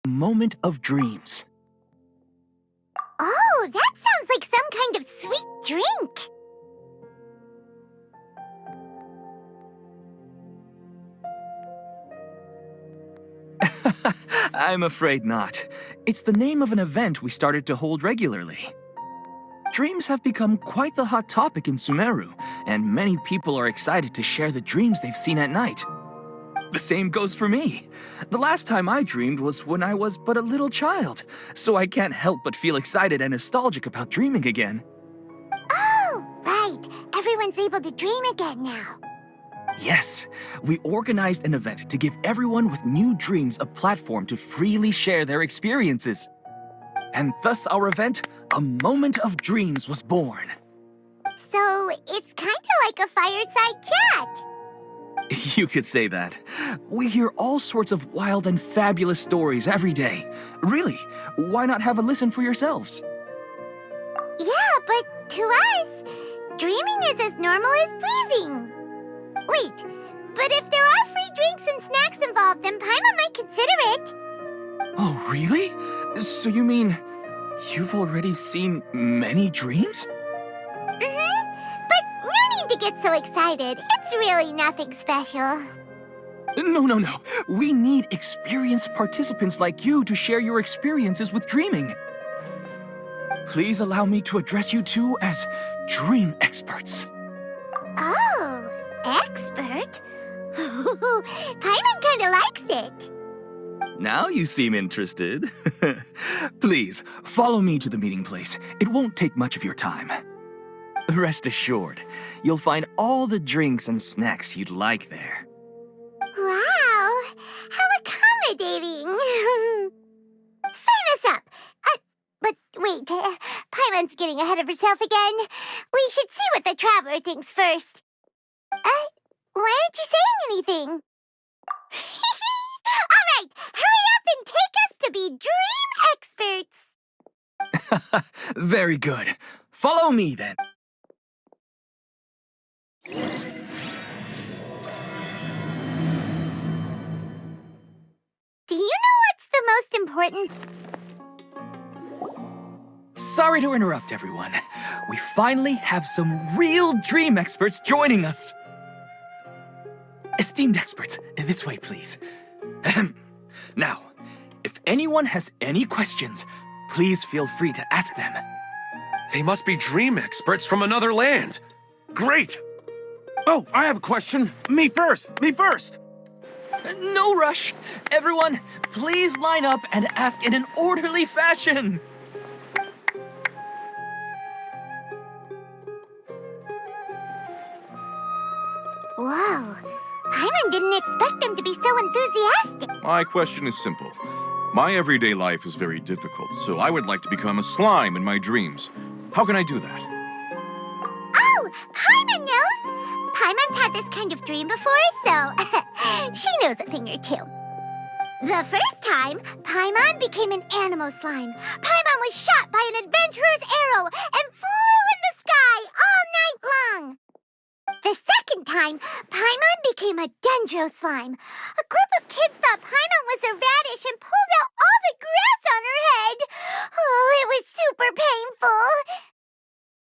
Moment of dreams. Oh, that sounds like some kind of sweet drink. I'm afraid not. It's the name of an event we started to hold regularly. Dreams have become quite the hot topic in Sumeru, and many people are excited to share the dreams they've seen at night. The same goes for me. The last time I dreamed was when I was but a little child, so I can't help but feel excited and nostalgic about dreaming again. Oh, right. Everyone's able to dream again now. Yes, we organized an event to give everyone with new dreams a platform to freely share their experiences. And thus our event, A Moment of Dreams, was born. So, it's kind of like a fireside chat. You could say that. We hear all sorts of wild and fabulous stories every day. Really, why not have a listen for yourselves? Yeah, but to us, dreaming is as normal as breathing. Wait, but if there are free drinks and snacks involved, then Paimon might consider it. Oh, really? So you mean you've already seen many dreams? But no need to get so excited. It's really nothing special. No. We need experienced participants like you to share your experiences with dreaming. Please allow me to address you two as dream experts. Oh, expert? Paimon kind of likes it. Now you seem interested. Please, follow me to the meeting place. It won't take much of your time. Rest assured, you'll find all the drinks and snacks you'd like there. Wow, how accommodating. Sign us up. But wait, Paimon's getting ahead of herself again. We should see what the traveler thinks first. Why aren't you saying anything? All right, hurry up and take us to be dream experts. Very good. Follow me then. Do you know what's the most important? Sorry to interrupt, everyone. We finally have some real dream experts joining us. Esteemed experts, this way, please. Now, if anyone has any questions, please feel free to ask them. They must be dream experts from another land. Great! Oh, I have a question. Me first! No rush. Everyone, please line up and ask in an orderly fashion. Whoa, Paimon didn't expect them to be so enthusiastic. My question is simple. My everyday life is very difficult, so I would like to become a slime in my dreams. How can I do that? Oh, Paimon knows. Paimon's had this kind of dream before, so she knows a thing or two. The first time, Paimon became an animal slime. Paimon was shot by an adventurer's arrow and flew in the sky all night long. The second time, Paimon became a dendro slime. A group of kids thought Paimon was a radish and pulled out all the grass on her head. Oh, it was super painful.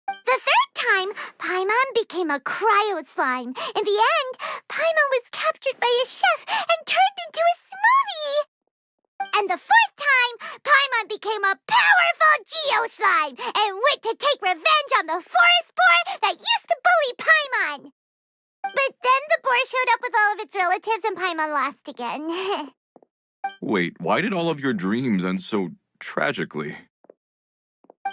The third time, Paimon became a cryo slime. In the end, Paimon was captured by a chef and turned into a smoothie. And the fourth time, Paimon became a powerful geo slime and went to take revenge on the forest boar that used to bully Paimon. But then the boar showed up with all of its relatives and Paimon lost again. Wait, why did all of your dreams end so tragically?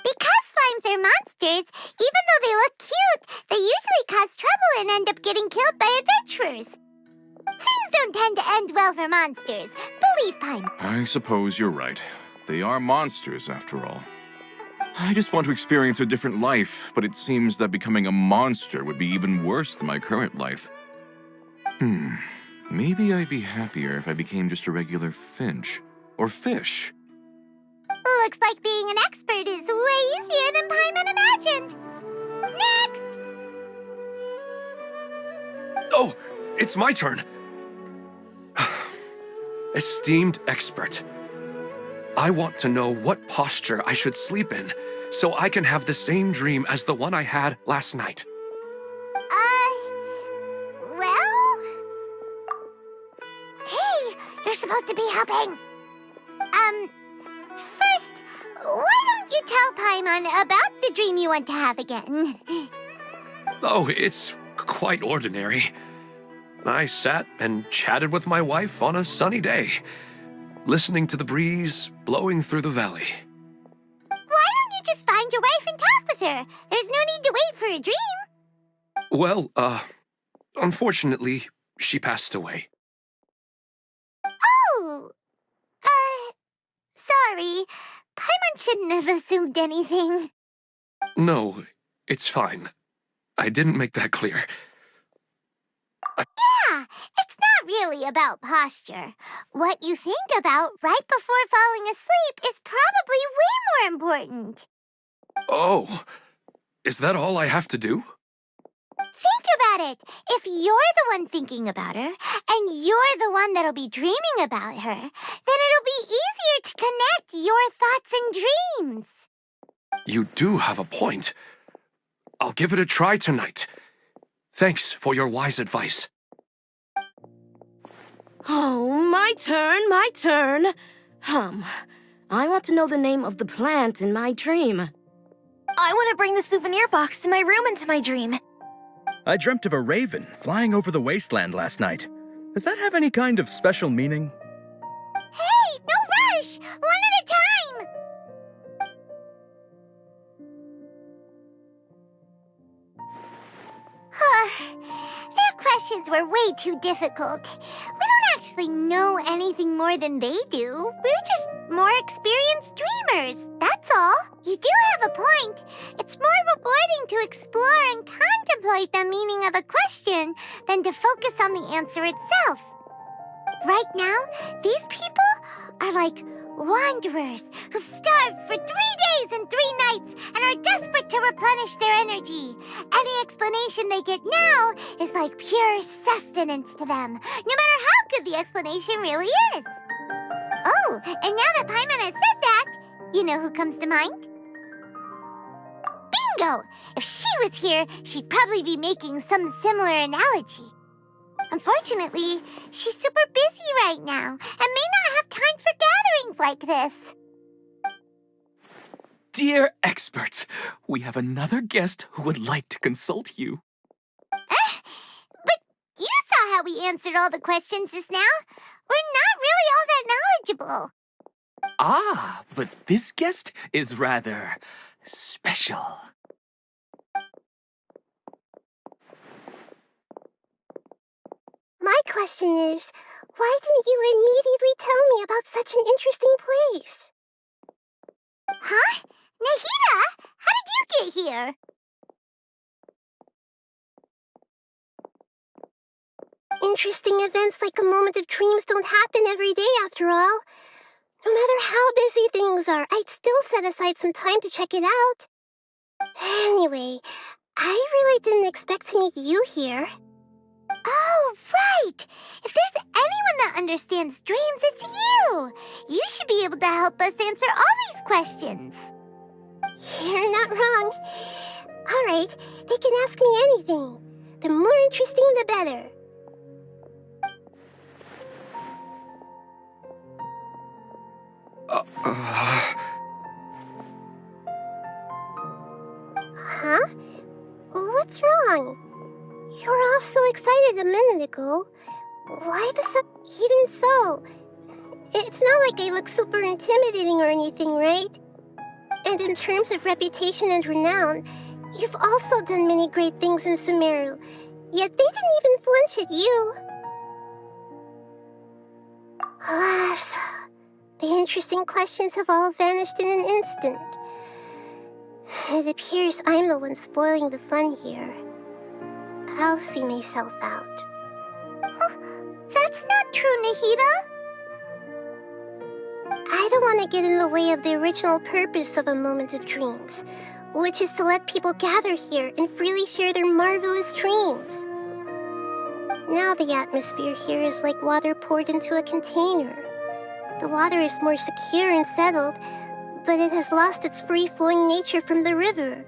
Because slimes are monsters, even though they look cute, they usually cause trouble and end up getting killed by adventurers. Things don't tend to end well for monsters. Believe Paimon. I suppose you're right. They are monsters, after all. I just want to experience a different life, but it seems that becoming a monster would be even worse than my current life. Maybe I'd be happier if I became just a regular finch. Or fish. Looks like being an expert is way easier than Paimon imagined. Next! Oh, it's my turn. Esteemed expert, I want to know what posture I should sleep in, so I can have the same dream as the one I had last night. Well... Hey, you're supposed to be helping. First, why don't you tell Paimon about the dream you want to have again? Oh, it's quite ordinary. I sat and chatted with my wife on a sunny day, listening to the breeze blowing through the valley. Why don't you just find your wife and talk with her? There's no need to wait for a dream. Well, unfortunately, she passed away. Oh, sorry. Paimon shouldn't have assumed anything. No, it's fine. I didn't make that clear. Yeah, it's not really about posture. What you think about right before falling asleep is probably way more important. Oh, is that all I have to do? Think about it. If you're the one thinking about her, and you're the one that'll be dreaming about her, then it'll be easier to connect your thoughts and dreams. You do have a point. I'll give it a try tonight. Thanks for your wise advice. Oh, my turn, my turn. I want to know the name of the plant in my dream. I want to bring the souvenir box to my room into my dream. I dreamt of a raven flying over the wasteland last night. Does that have any kind of special meaning? Hey, no rush! One at a time! Their questions were way too difficult. We don't actually know anything more than they do. We're just more experienced dreamers, that's all. You do have a point. It's more rewarding to explore and contemplate the meaning of a question than to focus on the answer itself. Right now, these people are like wanderers who've starved for 3 days and 3 nights and are desperate to replenish their energy. Any explanation they get now is like pure sustenance to them, no matter how good the explanation really is. Oh, and now that Paimon has said that, you know who comes to mind? Bingo! If she was here, she'd probably be making some similar analogy. Unfortunately, she's super busy right now and may not have time for gatherings like this. Dear experts, we have another guest who would like to consult you. But you saw how we answered all the questions just now. We're not really all that knowledgeable. Ah, but this guest is rather special. My question is, why didn't you immediately tell me about such an interesting place? Huh? Nahida, how did you get here? Interesting events like a moment of dreams don't happen every day after all. No matter how busy things are, I'd still set aside some time to check it out. Anyway, I really didn't expect to meet you here. Oh, right! If there's anyone that understands dreams, it's you! You should be able to help us answer all these questions. You're not wrong. All right, they can ask me anything. The more interesting, the better. Huh? What's wrong? You were all so excited a minute ago. Why even so? It's not like I look super intimidating or anything, right? And in terms of reputation and renown, you've also done many great things in Sumeru, yet they didn't even flinch at you. Alas, the interesting questions have all vanished in an instant. It appears I'm the one spoiling the fun here. I'll see myself out. Oh, that's not true, Nahida. I don't want to get in the way of the original purpose of a moment of dreams, which is to let people gather here and freely share their marvelous dreams. Now the atmosphere here is like water poured into a container. The water is more secure and settled, but it has lost its free-flowing nature from the river.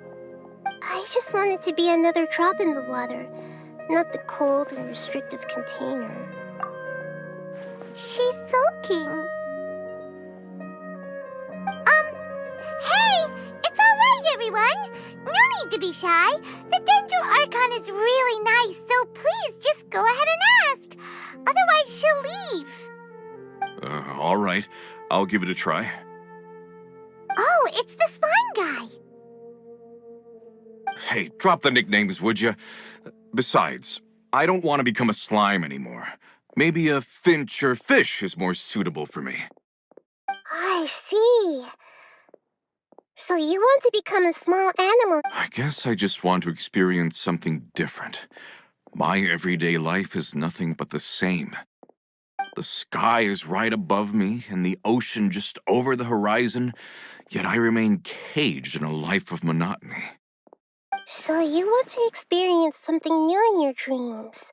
I just want it to be another drop in the water, not the cold and restrictive container. She's sulking. Hey! It's all right, everyone! No need to be shy. The Dendro Archon is really nice, so please just go ahead and ask. Otherwise, she'll leave. All right. I'll give it a try. Oh, it's the slime guy. Hey, drop the nicknames, would you? Besides, I don't want to become a slime anymore. Maybe a finch or fish is more suitable for me. I see. So you want to become a small animal? I guess I just want to experience something different. My everyday life is nothing but the same. The sky is right above me and the ocean just over the horizon, yet I remain caged in a life of monotony. So you want to experience something new in your dreams?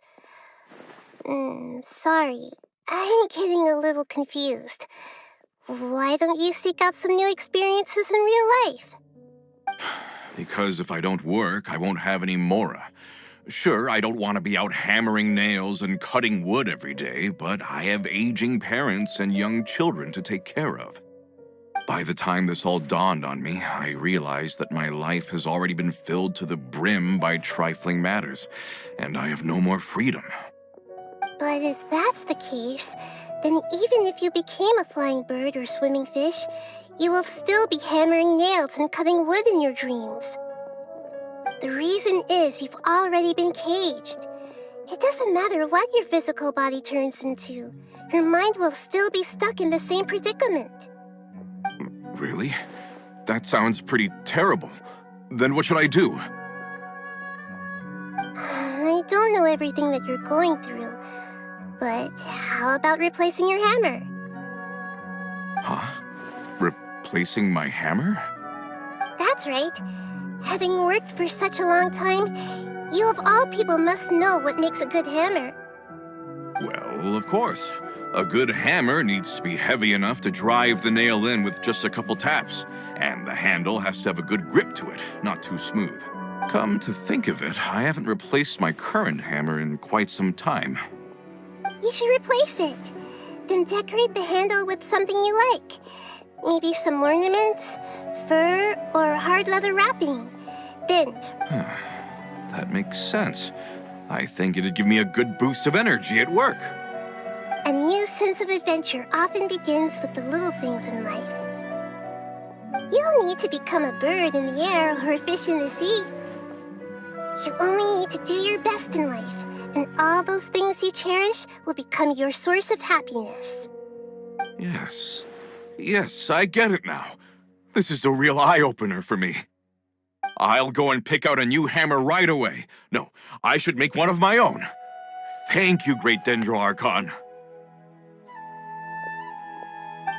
Sorry, I'm getting a little confused. Why don't you seek out some new experiences in real life? Because if I don't work, I won't have any mora. Sure, I don't want to be out hammering nails and cutting wood every day, but I have aging parents and young children to take care of. By the time this all dawned on me, I realized that my life has already been filled to the brim by trifling matters, and I have no more freedom. But if that's the case, then even if you became a flying bird or swimming fish, you will still be hammering nails and cutting wood in your dreams. The reason is you've already been caged. It doesn't matter what your physical body turns into. Your mind will still be stuck in the same predicament. Really? That sounds pretty terrible. Then what should I do? I don't know everything that you're going through, but how about replacing your hammer? Huh? Replacing my hammer? That's right. Having worked for such a long time, you of all people must know what makes a good hammer. Well, of course. A good hammer needs to be heavy enough to drive the nail in with just a couple taps, and the handle has to have a good grip to it, not too smooth. Come to think of it, I haven't replaced my current hammer in quite some time. You should replace it. Then decorate the handle with something you like. Maybe some ornaments, fur, or hard leather wrapping. Then... That makes sense. I think it'd give me a good boost of energy at work. A new sense of adventure often begins with the little things in life. You don't need to become a bird in the air or a fish in the sea. You only need to do your best in life, and all those things you cherish will become your source of happiness. Yes. Yes, I get it now. This is a real eye-opener for me. I'll go and pick out a new hammer right away. No, I should make one of my own. Thank you, Great Dendro Archon.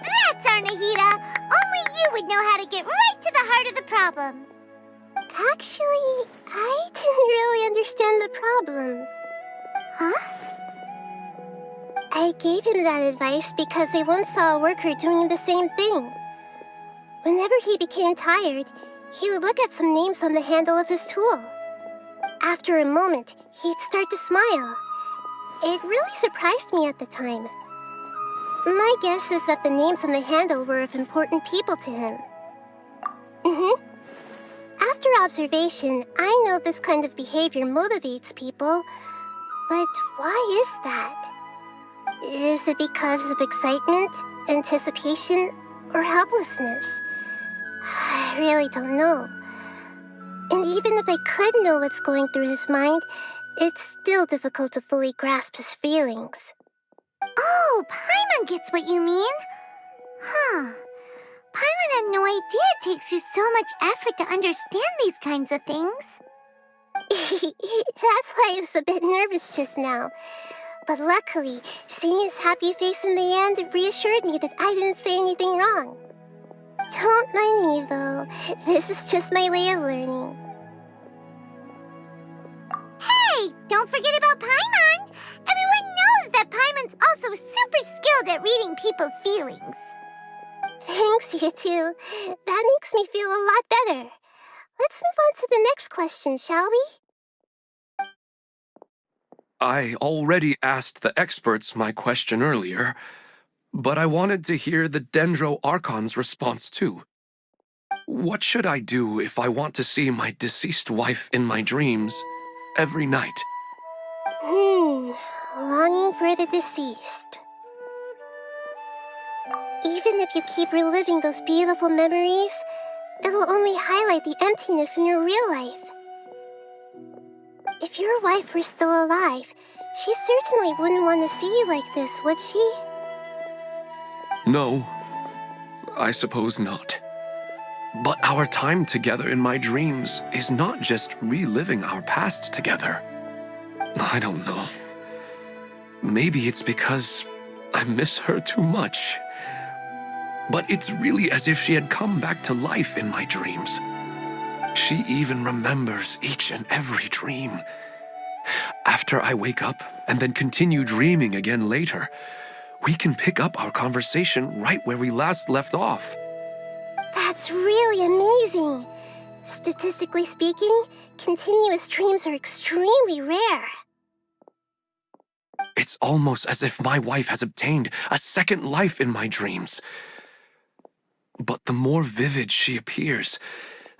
That's our Nahida. Only you would know how to get right to the heart of the problem. Actually, I didn't really understand the problem. Huh? I gave him that advice because I once saw a worker doing the same thing. Whenever he became tired, he would look at some names on the handle of his tool. After a moment, he'd start to smile. It really surprised me at the time. My guess is that the names on the handle were of important people to him. After observation, I know this kind of behavior motivates people. But why is that? Is it because of excitement, anticipation, or helplessness? I really don't know. And even if I could know what's going through his mind, it's still difficult to fully grasp his feelings. Oh, Paimon gets what you mean. Huh. Paimon had no idea it takes you so much effort to understand these kinds of things. That's why I was a bit nervous just now. But luckily, seeing his happy face in the end reassured me that I didn't say anything wrong. Don't mind me, though. This is just my way of learning. Hey, don't forget about Paimon! Everyone knows that Paimon's also super skilled at reading people's feelings. Thanks, you two. That makes me feel a lot better. Let's move on to the next question, shall we? I already asked the experts my question earlier, but I wanted to hear the Dendro Archon's response too. What should I do if I want to see my deceased wife in my dreams every night? Longing for the deceased. Even if you keep reliving those beautiful memories, it'll only highlight the emptiness in your real life. If your wife were still alive, she certainly wouldn't want to see you like this, would she? No, I suppose not. But our time together in my dreams is not just reliving our past together. I don't know. Maybe it's because I miss her too much. But it's really as if she had come back to life in my dreams. She even remembers each and every dream. After I wake up and then continue dreaming again later, we can pick up our conversation right where we last left off. That's really amazing. Statistically speaking, continuous dreams are extremely rare. It's almost as if my wife has obtained a second life in my dreams. But the more vivid she appears,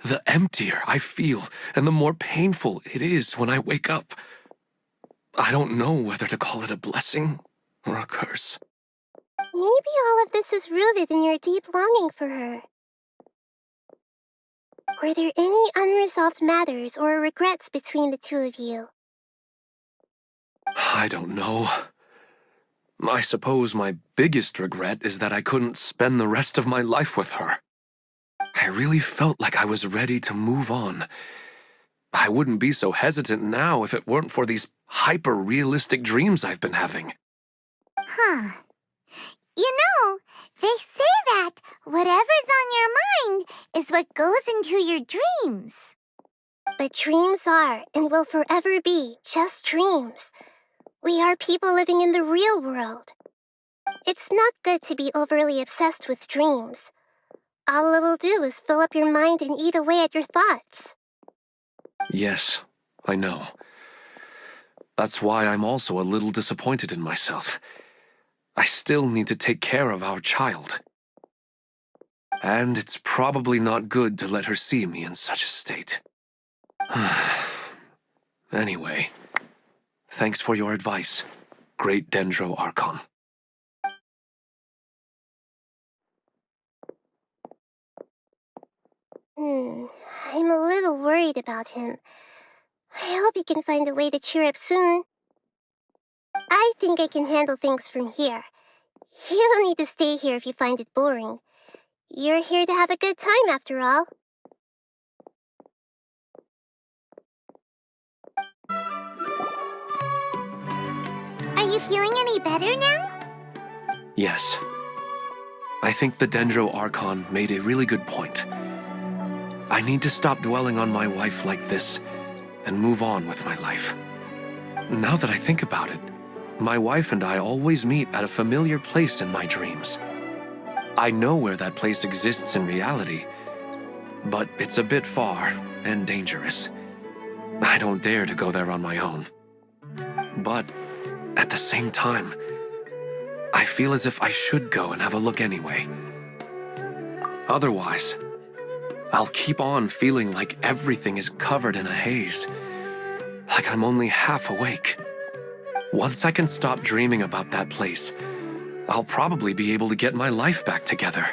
the emptier I feel and the more painful it is when I wake up. I don't know whether to call it a blessing or a curse. Maybe all of this is rooted in your deep longing for her. Were there any unresolved matters or regrets between the two of you? I don't know. I suppose my biggest regret is that I couldn't spend the rest of my life with her. I really felt like I was ready to move on. I wouldn't be so hesitant now if it weren't for these hyper-realistic dreams I've been having. Huh. You know, they say that whatever's on your mind is what goes into your dreams. But dreams are and will forever be just dreams. We are people living in the real world. It's not good to be overly obsessed with dreams. All it'll do is fill up your mind and eat away at your thoughts. Yes, I know. That's why I'm also a little disappointed in myself. I still need to take care of our child. And it's probably not good to let her see me in such a state. Anyway, thanks for your advice, Great Dendro Archon. I'm a little worried about him. I hope he can find a way to cheer up soon. I think I can handle things from here. You don't need to stay here if you find it boring. You're here to have a good time, after all. Are you feeling any better now? Yes. I think the Dendro Archon made a really good point. I need to stop dwelling on my wife like this and move on with my life. Now that I think about it, my wife and I always meet at a familiar place in my dreams. I know where that place exists in reality, but it's a bit far and dangerous. I don't dare to go there on my own. But at the same time, I feel as if I should go and have a look anyway. Otherwise, I'll keep on feeling like everything is covered in a haze, like I'm only half awake. Once I can stop dreaming about that place, I'll probably be able to get my life back together.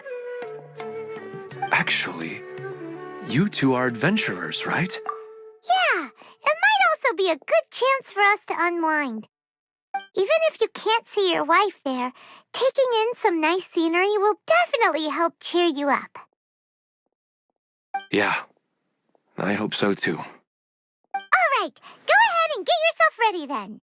Actually, you two are adventurers, right? Yeah, it might also be a good chance for us to unwind. Even if you can't see your wife there, taking in some nice scenery will definitely help cheer you up. Yeah, I hope so too. All right, go ahead and get yourself ready then.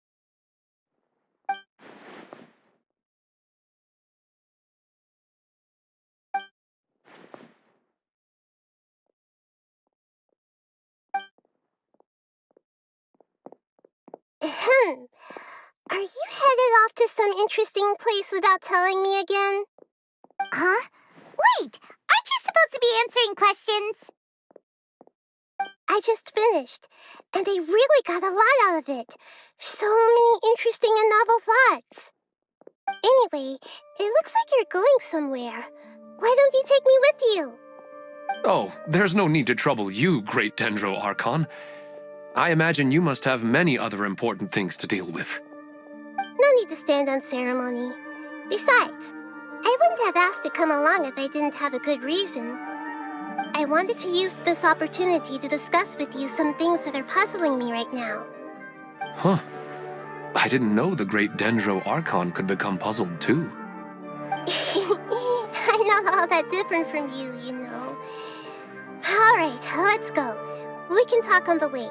Are you headed off to some interesting place without telling me again? Huh? Wait, aren't you supposed to be answering questions? I just finished, and I really got a lot out of it. So many interesting and novel thoughts. Anyway, it looks like you're going somewhere. Why don't you take me with you? Oh, there's no need to trouble you, Great Dendro Archon. I imagine you must have many other important things to deal with. No need to stand on ceremony. Besides, I wouldn't have asked to come along if I didn't have a good reason. I wanted to use this opportunity to discuss with you some things that are puzzling me right now. Huh. I didn't know the Great Dendro Archon could become puzzled too. I'm not all that different from you, you know. Alright, let's go. We can talk on the way.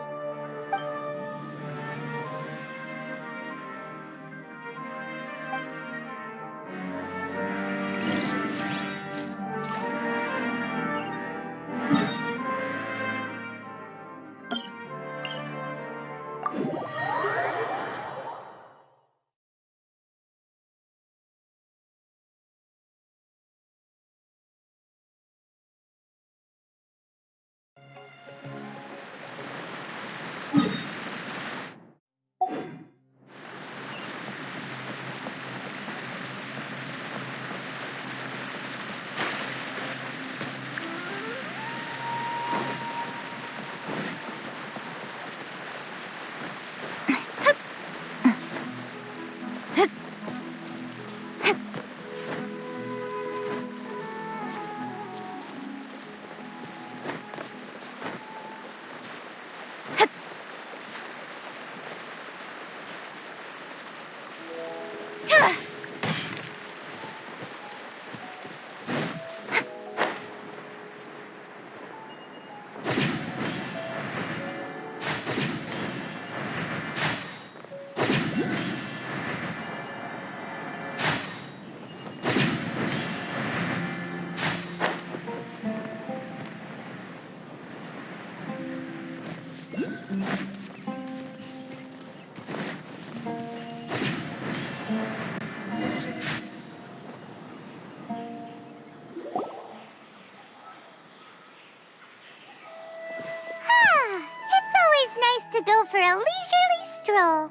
To go for a leisurely stroll.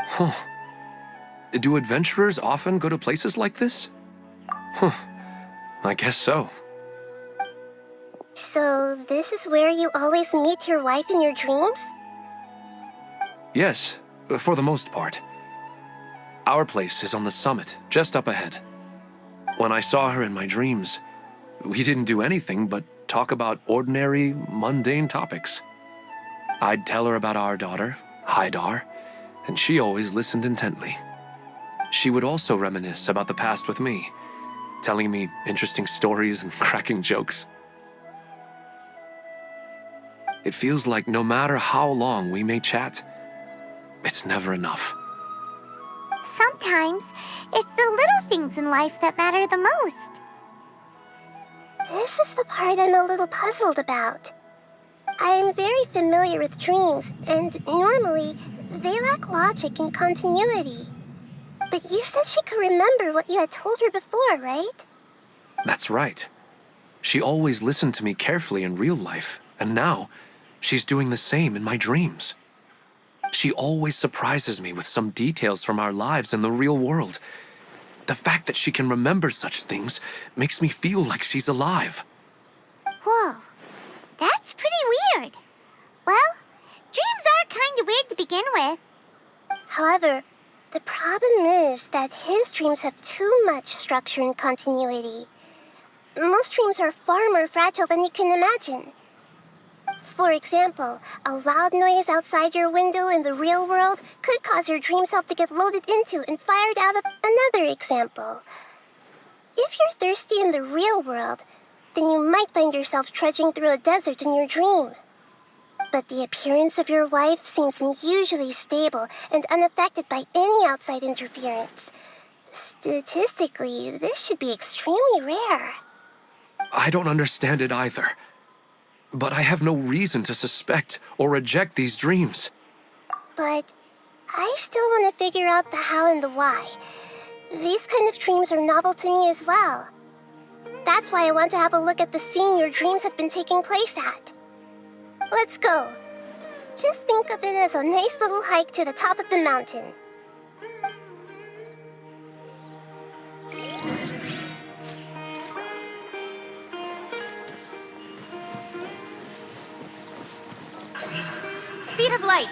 Huh. Do adventurers often go to places like this? Huh. I guess so. So, this is where you always meet your wife in your dreams? Yes, for the most part. Our place is on the summit, just up ahead. When I saw her in my dreams, we didn't do anything but talk about ordinary, mundane topics. I'd tell her about our daughter, Haidar, and she always listened intently. She would also reminisce about the past with me, telling me interesting stories and cracking jokes. It feels like no matter how long we may chat, it's never enough. Sometimes it's the little things in life that matter the most. This is the part I'm a little puzzled about. I am very familiar with dreams, and normally, they lack logic and continuity. But you said she could remember what you had told her before, right? That's right. She always listened to me carefully in real life, and now, she's doing the same in my dreams. She always surprises me with some details from our lives in the real world. The fact that she can remember such things makes me feel like she's alive. Whoa. That's pretty weird. Well, dreams are kind of weird to begin with. However, the problem is that his dreams have too much structure and continuity. Most dreams are far more fragile than you can imagine. For example, a loud noise outside your window in the real world could cause your dream self to get loaded into and fired out of. Another example. If you're thirsty in the real world, then you might find yourself trudging through a desert in your dream. But the appearance of your wife seems unusually stable and unaffected by any outside interference. Statistically, this should be extremely rare. I don't understand it either. But I have no reason to suspect or reject these dreams. But I still want to figure out the how and the why. These kind of dreams are novel to me as well. That's why I want to have a look at the scene your dreams have been taking place at. Let's go. Just think of it as a nice little hike to the top of the mountain. Speed of light.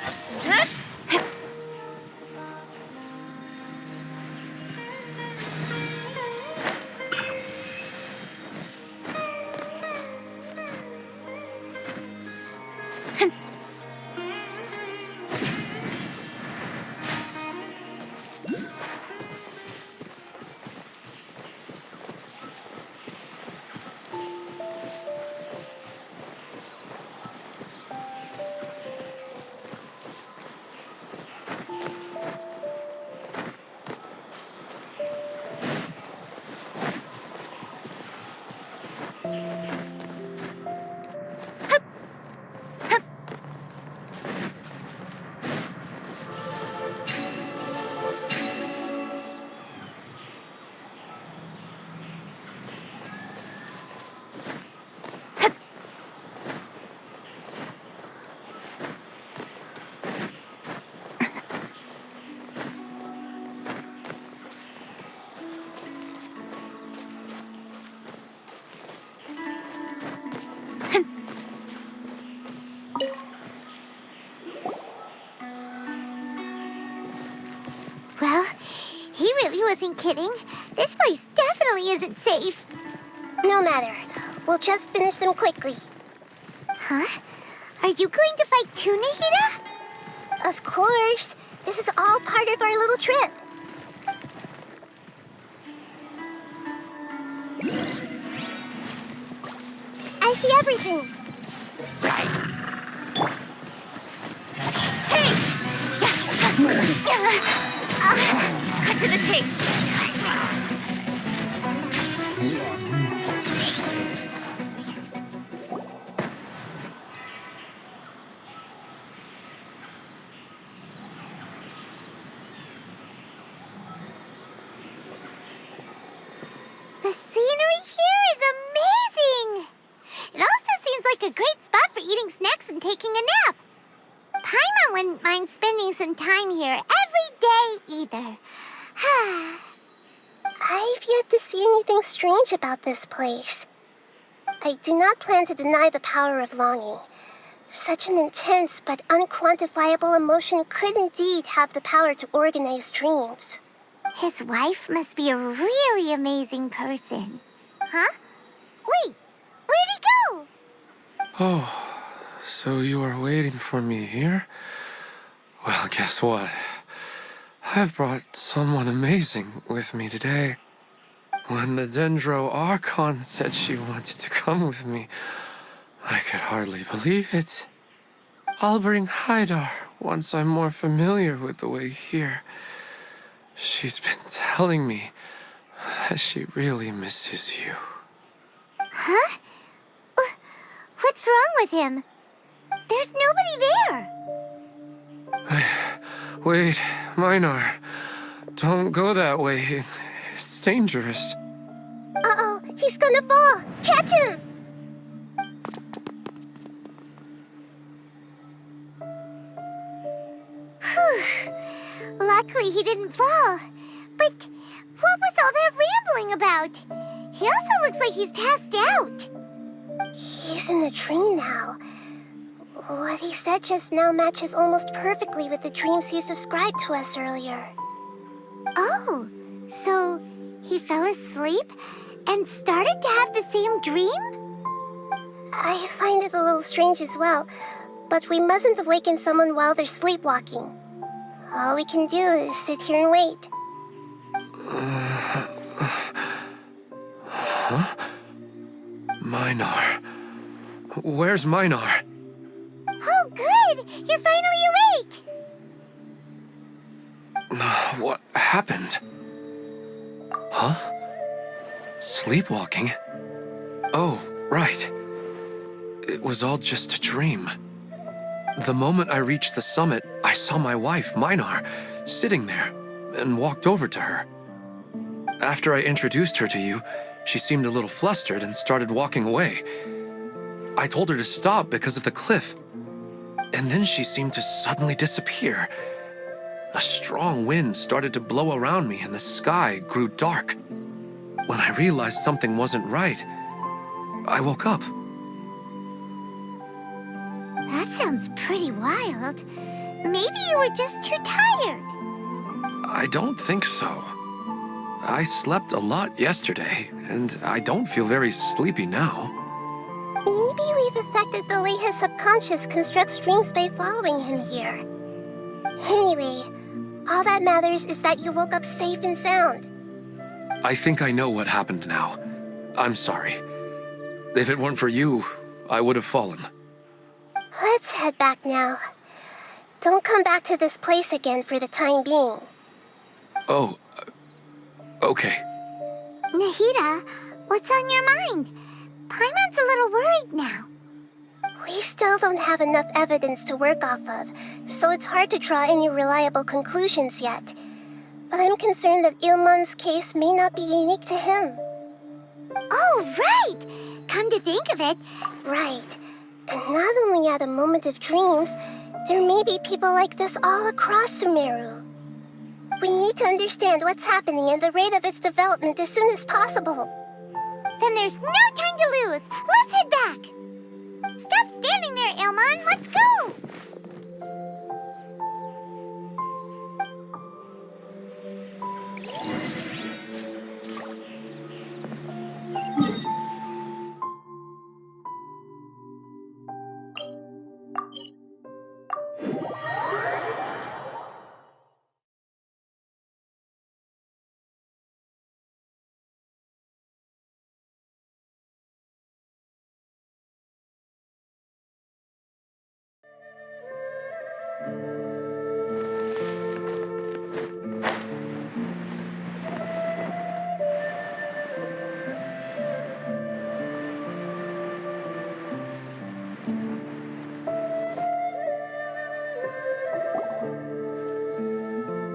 Well, he really wasn't kidding. This place definitely isn't safe. No matter. We'll just finish them quickly. Huh? Are you going to fight too, Nahida? Of course. This is all part of our little trip. I see everything. Cut to the chase. The scenery here is amazing! It also seems like a great spot for eating snacks and taking a nap. Paimon wouldn't mind spending some time here every day either. I've yet to see anything strange about this place. I do not plan to deny the power of longing. Such an intense but unquantifiable emotion could indeed have the power to organize dreams. His wife must be a really amazing person. Huh? Wait, where'd he go? Oh, so you are waiting for me here? Well, guess what? I've brought someone amazing with me today. When the Dendro Archon said she wanted to come with me, I could hardly believe it. I'll bring Haidar once I'm more familiar with the way here. She's been telling me that she really misses you. Huh? What's wrong with him? There's nobody there. Wait, Minar. Don't go that way. It's dangerous. Uh-oh, he's gonna fall! Catch him! Luckily he didn't fall. But what was all that rambling about? He also looks like he's passed out. He's in the dream now. What he said just now matches almost perfectly with the dreams he's described to us earlier. Oh, so he fell asleep and started to have the same dream? I find it a little strange as well, but we mustn't awaken someone while they're sleepwalking. All we can do is sit here and wait. Huh? Minar. Where's Minar? Oh, good! You're finally awake! What happened? Huh? Sleepwalking? Oh, right. It was all just a dream. The moment I reached the summit, I saw my wife, Minar, sitting there, and walked over to her. After I introduced her to you, she seemed a little flustered and started walking away. I told her to stop because of the cliff, and then she seemed to suddenly disappear. A strong wind started to blow around me and the sky grew dark. When I realized something wasn't right, I woke up. That sounds pretty wild. Maybe you were just too tired. I don't think so. I slept a lot yesterday, and I don't feel very sleepy now. Maybe we've affected the way his subconscious constructs dreams by following him here. Anyway, all that matters is that you woke up safe and sound. I think I know what happened now. I'm sorry. If it weren't for you, I would have fallen. Let's head back now. Don't come back to this place again for the time being. Oh, okay. Nahida, what's on your mind? Paimon's a little worried now. We still don't have enough evidence to work off of, so it's hard to draw any reliable conclusions yet. But I'm concerned that Ilmon's case may not be unique to him. Oh, right! Come to think of it, Right. And not only at a moment of dreams, there may be people like this all across Sumeru. We need to understand what's happening and the rate of its development as soon as possible. then there's no time to lose. Let's head back. Stop standing there, Ilmon. Let's go.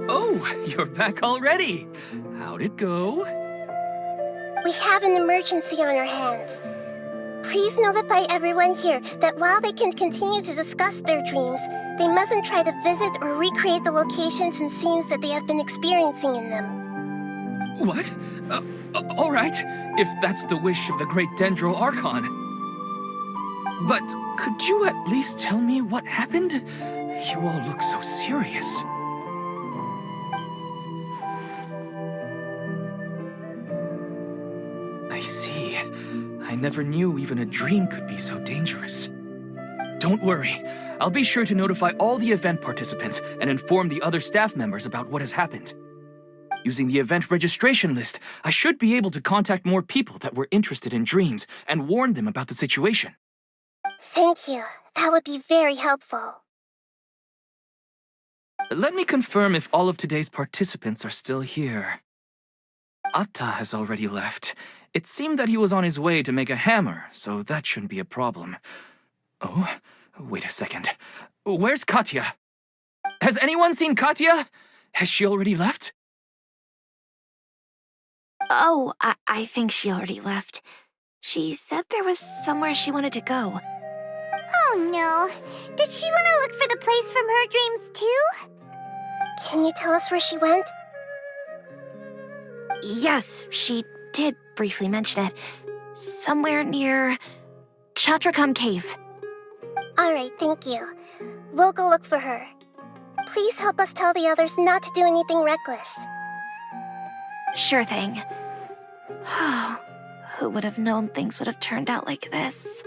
Oh, you're back already. How'd it go? We have an emergency on our hands. Please notify everyone here that while they can continue to discuss their dreams, they mustn't try to visit or recreate the locations and scenes that they have been experiencing in them. What? All right, if that's the wish of the great Dendro Archon. But could you at least tell me what happened? You all look so serious. I see. I never knew even a dream could be so dangerous. Don't worry. I'll be sure to notify all the event participants and inform the other staff members about what has happened. Using the event registration list, I should be able to contact more people that were interested in dreams and warn them about the situation. Thank you. That would be very helpful. Let me confirm if all of today's participants are still here. Atta has already left. It seemed that he was on his way to make a hammer, so that shouldn't be a problem. Oh, wait a second. Where's Katya? Has anyone seen Katya? Has she already left? Oh, I think she already left. She said there was somewhere she wanted to go. Oh no. Did she want to look for the place from her dreams too? Can you tell us where she went? Yes, she did briefly mention it. Somewhere near Chatrakam Cave. Alright, thank you. We'll go look for her. Please help us tell the others not to do anything reckless. Sure thing. Who would have known things would have turned out like this?